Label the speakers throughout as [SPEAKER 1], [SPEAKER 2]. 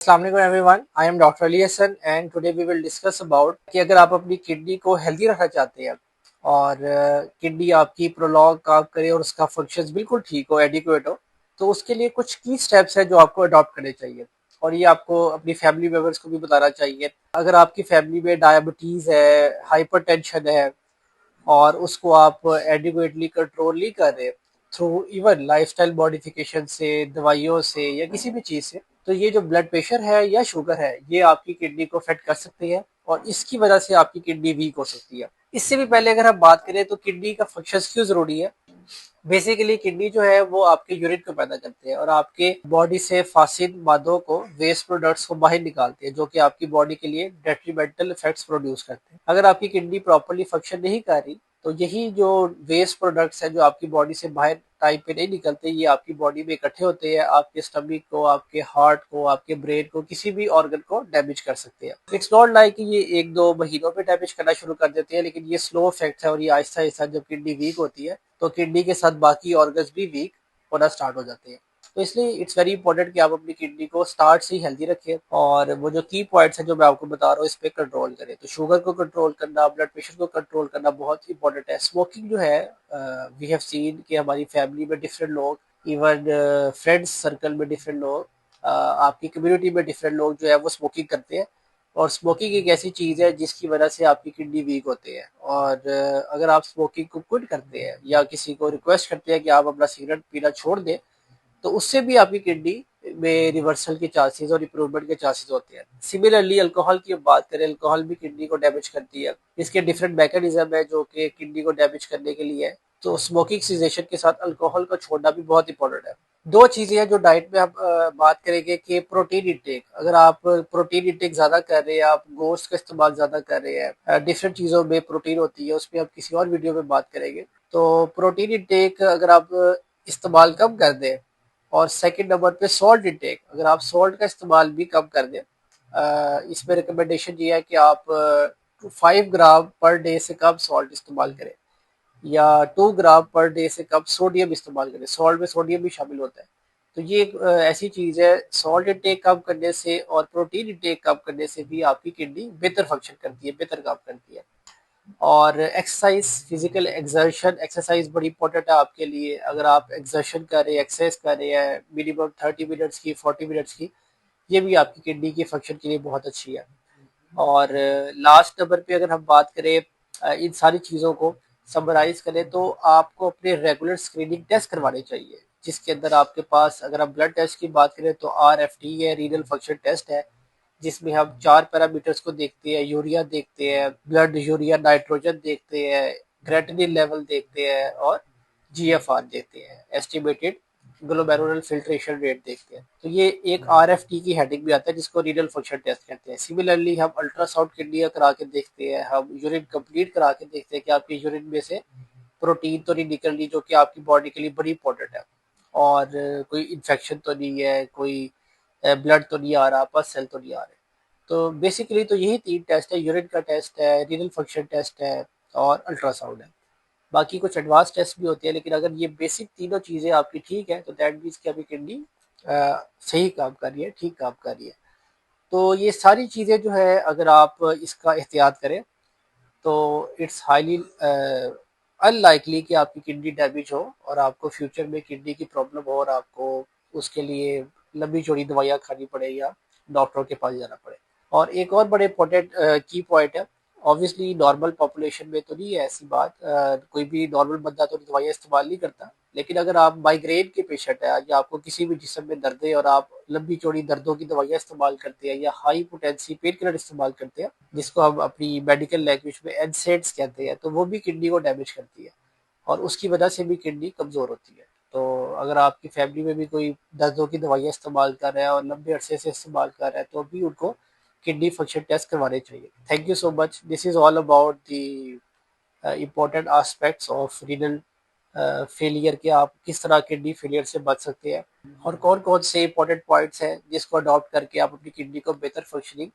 [SPEAKER 1] अस्सलाम वालेकुम everyone, I am doctor Ali Hasan and today we will discuss about कि अगर आप अपनी किडनी को हेल्दी रखना चाहते हैं और किडनी आपकी प्रोलॉन्ग काम करे और उसका फंक्शंस बिल्कुल ठीक हो, एडिक्वेट हो, तो उसके लिए कुछ की स्टेप्स हैं जो आपको अडॉप्ट करने चाहिए और ये आपको अपनी फैमिली मेम्बर्स को भी बताना चाहिए। अगर आपकी फैमिली में डायबिटीज़ है, हाइपरटेंशन है और उसको आप एडिक्वेटली कंट्रोल नहीं कर रहे थ्रू इवन लाइफस्टाइल मॉडिफिकेशन से, दवाइयों से या किसी भी चीज़ से, तो ये जो ब्लड प्रेशर है या शुगर है ये आपकी किडनी को अफेक्ट कर सकती है और इसकी वजह से आपकी किडनी वीक हो सकती है। इससे भी पहले अगर हम बात करें तो किडनी का फंक्शन क्यों जरूरी है। बेसिकली किडनी जो है वो आपके यूरिन को पैदा करते हैं और आपके बॉडी से फासिद मादों को, वेस्ट प्रोडक्ट्स को बाहर निकालते हैं जो कि आपकी बॉडी के लिए डेट्रीमेंटल इफेक्ट्स प्रोड्यूस करते हैं। अगर आपकी किडनी प्रॉपरली फंक्शन नहीं कर रही तो यही जो वेस्ट प्रोडक्ट्स हैं जो आपकी बॉडी से बाहर टाइम पे नहीं निकलते, ये आपकी बॉडी में इकट्ठे होते हैं, आपके स्टमक को, आपके हार्ट को, आपके ब्रेन को, किसी भी ऑर्गन को डैमेज कर सकते हैं। इट्स नॉट लाइक ये 1-2 महीनों में डैमेज करना शुरू कर देते हैं, लेकिन ये स्लो इफेक्ट है और ये आहिस्ता आहिस्ता जब किडनी वीक होती है तो किडनी के साथ बाकी ऑर्गन्स भी वीक होना स्टार्ट हो जाते हैं। तो इसलिए इट्स वेरी इंपॉर्टेंट कि आप अपनी किडनी को स्टार्ट से ही हेल्दी रखें और वो जो की पॉइंट्स हैं जो मैं आपको बता रहा हूँ इस पे कंट्रोल करें। तो शुगर को कंट्रोल करना, ब्लड प्रेशर को कंट्रोल करना बहुत इंपॉर्टेंट है। स्मोकिंग जो है, वी हैव सीन कि हमारी फैमिली में डिफरेंट लोग, इवन फ्रेंड्स सर्कल में डिफरेंट लोग, आपकी कम्युनिटी में डिफरेंट लोग जो है वो स्मोकिंग करते हैं और स्मोकिंग एक ऐसी चीज़ है जिसकी वजह से आपकी किडनी वीक होती है। और अगर आप स्मोकिंग को क्विट करते हैं या किसी को रिक्वेस्ट करते हैं कि आप अपना सिगरेट पीना छोड़ दें, तो उससे भी आपकी किडनी में रिवर्सल के चांसेस और इंप्रूवमेंट के चांसेस होते हैं। सिमिलरली अल्कोहल की बात करें, अल्कोहल भी किडनी को डैमेज करती है। इसके डिफरेंट मैकेनिज्म है जो कि किडनी को डैमेज करने के लिए है। तो स्मोकिंग सीजेशन के साथ अल्कोहल को छोड़ना भी बहुत इंपॉर्टेंट है। दो चीजें हैं जो डाइट में हम बात करेंगे कि प्रोटीन इंटेक। अगर आप प्रोटीन इंटेक ज्यादा कर रहे हैं, आप गोश्त का इस्तेमाल ज्यादा कर रहे हैं, डिफरेंट चीजों में प्रोटीन होती है, उसमें हम किसी और वीडियो में बात करेंगे। तो प्रोटीन इंटेक अगर आप इस्तेमाल कम कर दें और सेकंड नंबर पे सॉल्ट इंटेक, अगर आप सॉल्ट का इस्तेमाल भी कम कर दें, इसमें रिकमेंडेशन ये है कि आप 5 ग्राम पर डे से कम सॉल्ट इस्तेमाल करें या 2 ग्राम पर डे से कम सोडियम इस्तेमाल करें। सॉल्ट में सोडियम भी शामिल होता है। तो ये एक ऐसी चीज़ है, सॉल्ट इंटेक कम करने से और प्रोटीन इंटेक कम करने से भी आपकी किडनी बेहतर फंक्शन करती है, बेहतर काम करती है। और एक्सरसाइज, फिजिकल एक्सर्शन, एक्सरसाइज बड़ी इंपॉर्टेंट है आपके लिए। अगर आप एक्सर्शन कर रहे हैं, एक्सरसाइज कर रहे हैं मिनिमम 30 मिनट्स की, 40 मिनट्स की, ये भी आपकी किडनी के फंक्शन के लिए बहुत अच्छी है। और लास्ट नंबर पे अगर हम बात करें, इन सारी चीज़ों को समराइज करें तो आपको अपने रेगुलर स्क्रीनिंग टेस्ट करवाने चाहिए, जिसके अंदर आपके पास, अगर हम ब्लड टेस्ट की बात करें तो RFT है, रीनल फंक्शन टेस्ट है, जिसमें हम 4 पैरामीटर्स को देखते हैं। यूरिया देखते हैं, ब्लड यूरिया नाइट्रोजन देखते हैं, क्रेटिनिन लेवल देखते हैं और GFR देखते हैं, एस्टिमेटेड ग्लोमेरुलर फिल्ट्रेशन रेट देखते हैं। तो ये एक RFT की हेडिंग भी आता है जिसको रीनल फंक्शन टेस्ट कहते हैं। सिमिलरली हम अल्ट्रासाउंड किडनी का करा के देखते हैं, हम यूरिन कंप्लीट करा के देखते हैं कि आपके यूरिन में से प्रोटीन तो नहीं निकल रही जो कि आपकी बॉडी के लिए बड़ी इंपॉर्टेंट है, और कोई इन्फेक्शन तो नहीं है, कोई ब्लड तो नहीं आ रहा, पस सेल तो नहीं आ रहे। तो बेसिकली तो यही 3 टेस्ट है, यूरिन का टेस्ट है, रीनल फंक्शन टेस्ट है और अल्ट्रासाउंड है। बाकी कुछ एडवांस टेस्ट भी होते हैं, लेकिन अगर ये बेसिक तीनों चीज़ें आपकी ठीक है तो दैट मीन्स कि आपकी किडनी सही काम कर रही है, ठीक काम कर रही है। तो ये सारी चीज़ें जो है अगर आप इसका एहतियात करें तो इट्स हाईली अनलाइकली कि आपकी किडनी डैमेज हो और आपको फ्यूचर में किडनी की प्रॉब्लम हो और आपको उसके लिए लंबी चौड़ी दवाइयाँ खानी पड़े या डॉक्टरों के पास जाना पड़े। और एक और बड़े इंपॉर्टेंट की पॉइंट है, ऑब्वियसली नॉर्मल पॉपुलेशन में तो नहीं है ऐसी बात, कोई भी नॉर्मल बंदा तो दवाइयाँ इस्तेमाल नहीं करता, लेकिन अगर आप माइग्रेन के पेशेंट है या आपको किसी भी जिस्म में दर्द है और आप लंबी चौड़ी दर्दों की दवाइयाँ इस्तेमाल करते हैं या हाई पोटेंसी पेन किलर इस्तेमाल करते हैं, जिसको हम अपनी मेडिकल लैंग्वेज में एनसेड्स कहते हैं, तो वो भी किडनी को डैमेज करती है और उसकी वजह से भी किडनी कमज़ोर होती है। तो अगर आपकी फैमिली में भी कोई दर्दों की दवाइयाँ इस्तेमाल कर रहा है और लंबे अरसे से इस्तेमाल कर रहा है तो भी उनको किडनी फंक्शन टेस्ट करवाने चाहिए। Thank you so much. This is all about the important aspects of renal failure, कि आप किस तरह किडनी फेलियर से बच सकते हैं और कौन कौन से इंपॉर्टेंट पॉइंट्स हैं जिसको अडॉप्ट करके आप अपनी किडनी को बेहतर फंक्शनिंग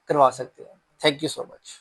[SPEAKER 1] करवा सकते हैं। Thank you so much.